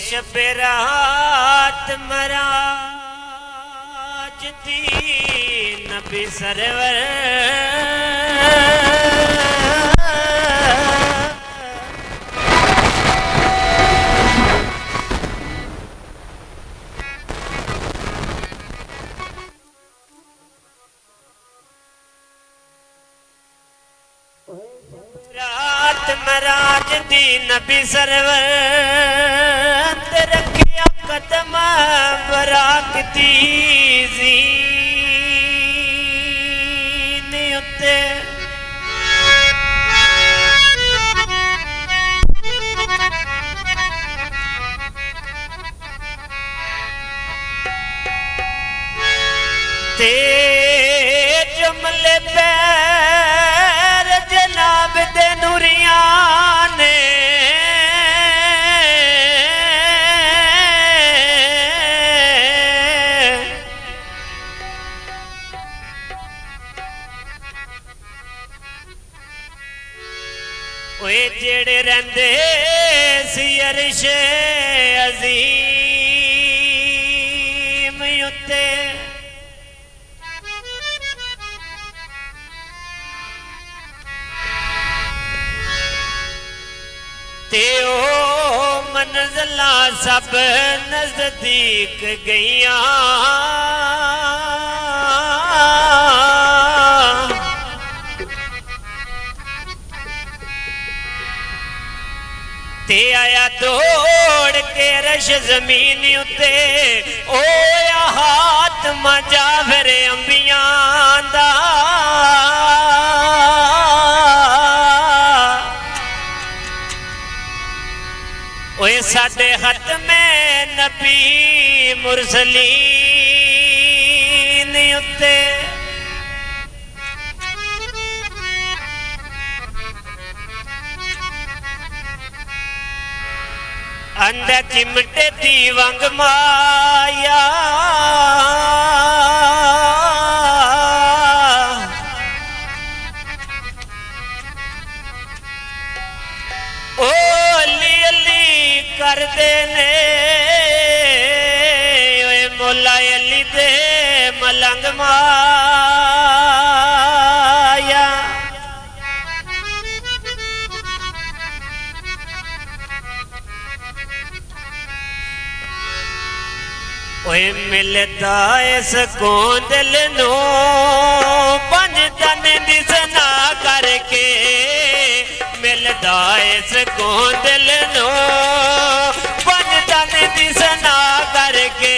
शबे रात मराज दी नबी सरवर रात मराज दी नबी सरवर रखिया कदम बराक दी ज़ीन उत्ते ते जुमले पैर जनाब दे नूरिया ने ओए जेड़े रहंदे सी अरशे अज़ीम उत्ते ते ओ मंज़िला सब नज़दीक गईया ते आया दौड़ के रश ज़मीन उत्ते ओ हाथ मजावर अंबियां दा ओए साडे हथ में नबी मुरसलीन उत्ते अंदर चिमटे दी वंग माया ओ अली अली करदे ने ओए मौला अली दे मलंग माया ओए मिलदा इस कोंदल नो पंज तन दी सना करके मिलदा इस कोंदल नो पंज तन दी सना करके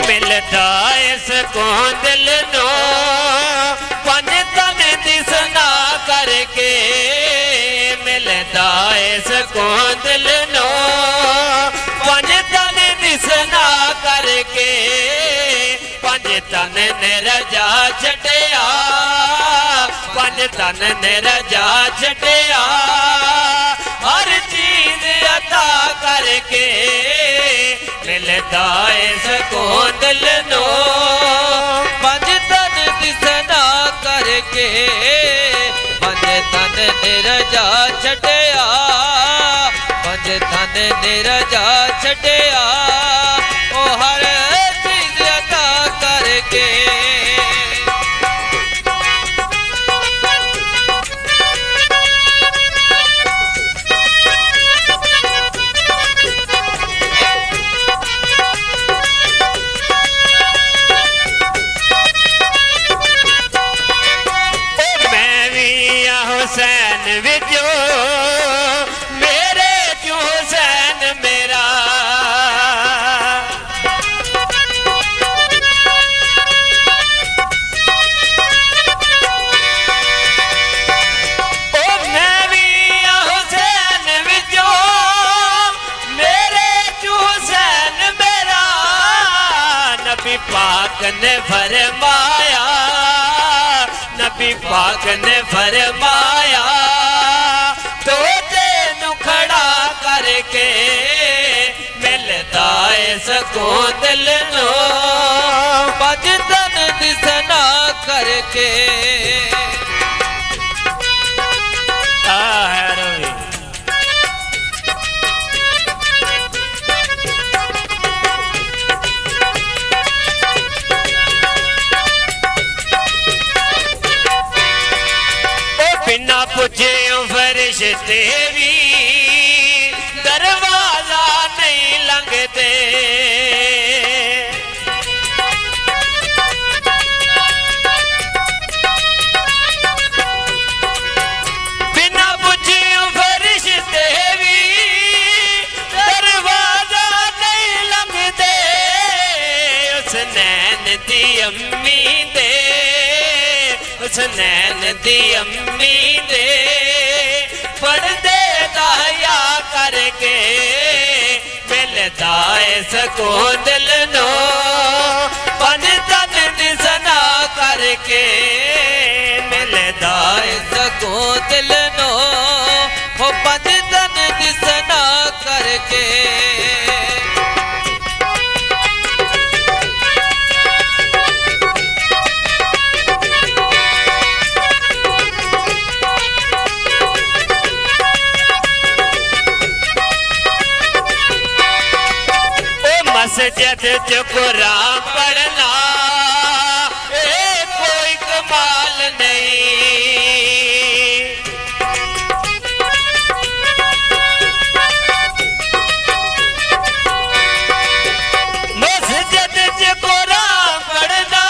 मिलदा इस कोंदल नो पंज तन दी सना करके मिलदा इस कोंदल नो पंज तन दी सना करके पंज तन ने रजा छटिया पंज तन ने रजा छटिया हर चीज अता करके मिलदा इस कोंदल नो पंज तन दी सना करके पंज तन ने रजा छटिया पंज तन ने रजा छटिया ओ हर चीज अता करके हुसैन विजो मेरे जो हुसैन मेरा ओ मैं भी हुसैन विजो मेरे जो हुसैन मेरा नबी पाक ने फरमाया नबी पाक ने फरमाया तो करके मिलता है सकून दिल नो पंज तन दिसना करके बिना पूछे फरिश्ते भी दरवाजा नहीं लंघते बिना पूछे फरिश्ते भी दरवाजा नहीं लंघते उस नैन दी अम्मी दे उस नैन दी अम्मी दे पढ़दे दाया करके मिलता है सकून दिल नो पंज तन दिसना करके मिलता है सकून दिल नो हो पंज तन दिसना करके मस्जिद च कुरान पढ़ना कोई कमाल नहीं मस्जिद च कुरान पढ़ना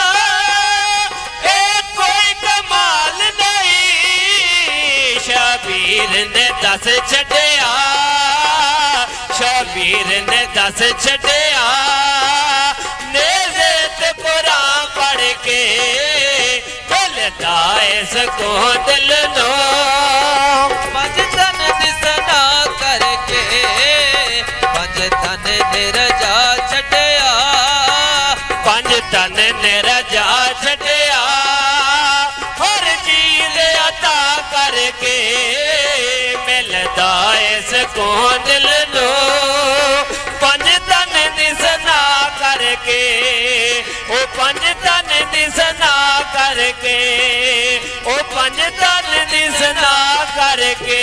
कोई कमाल नहीं शबीर ने 10 छड़िया शबीर ने 10 छड़िया नेज़े ते कुरान पढ़ के मिलता है सकून दिल नो पंज तन दिसना करके पंज तन निरजा छड़िया पंज तन निरजा छड़िया हर चीज अता करके मिलता है सकून दिल नो पंज तन दिसना करके ओ पंज तन दिसना करके ओ पंज तन दिसना करके